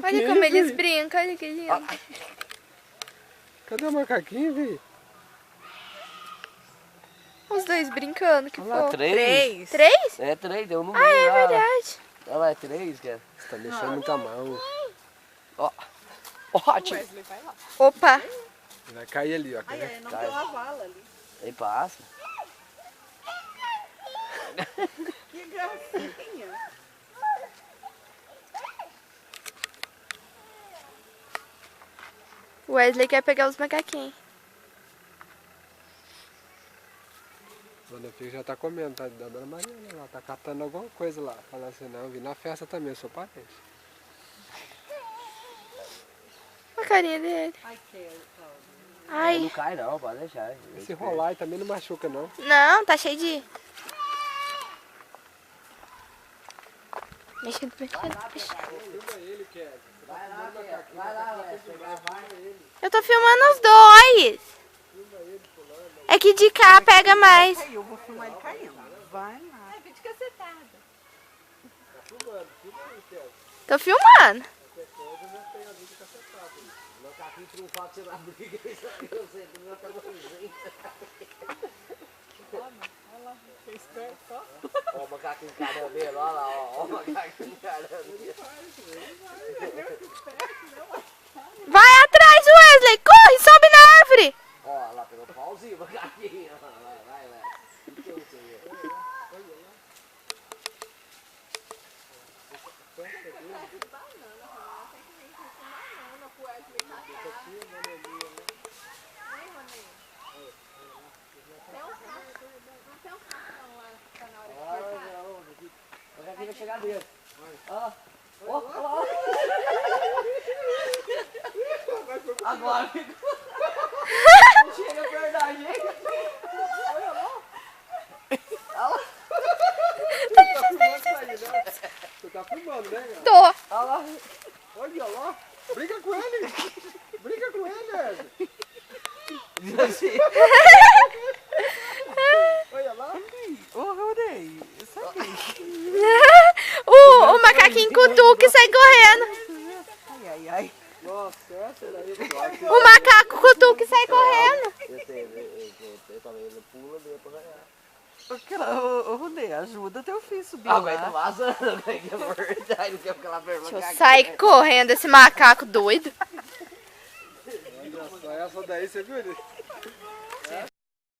Olha como eles brincam, olha que lindo. Cadê o macaquinho, vi? Os dois brincando, que Olha lá, fofo. 3. 3? É 3, deu no Ah, meio é lá. verdade. Olha lá, é 3, cara. Você tá mexendo muita mão. Ó. Ó, tio. Wesley, vai lá. Opa. Vai cair ali, ó. Ai, Quer ver? é, não Cai. tem uma vala ali. Aí passa. Que gracinha. O Wesley quer pegar os macaquinhos. Dona Fica já tá comendo, tá da Dona Maria, né? Ela tá catando alguma coisa lá. Fala assim, não, eu vim na festa também, eu sou parente. A carinha dele. Ai, que Não Ai. cai não, pode deixar. Esse rolar aí também não machuca, não. Não, tá cheio de... Mexendo. Filma ele, Kevin. Vai lá, velho. Você gravar ele. Eu tô filmando os dois. É que de cá pega mais. Caiu, eu vou filmar ele caindo. Vai lá. É vídeo cacetada. Tô filmando. O macaquinho triunfado, você na briga. Eu sei, do meu tamanhozinho. Ó o macaquinho caramelo, olha lá, ó o macaquinho caramelo. Vai atrás, Wesley. Corre, sobe na árvore. Ó, lá pegou o pauzinho, o macaquinho. Vai, vai. O macaquinho vai chegar dentro. Ó, ó, ó. Agora ficou. Chega perto da gente. Olha lá. Você tá filmando, né, cara? Tô. Olha lá. Olha lá. Briga com ele. Briga com ele, velho. Olha lá. Ô, Rodei, isso aqui. O macaquinho cutuca e sai correndo. Ai, ai, ai. Nossa, essa daí é top. O macaco cutuca e sai correndo. Eu também não pula, deu pra ganhar. Ô, Rodei, ajuda teu filho subir Aguenta lá. vazando, ganha verdade, não quer aquela pergunta. Sai correndo esse macaco doido. Olha só, essa daí, você viu ele?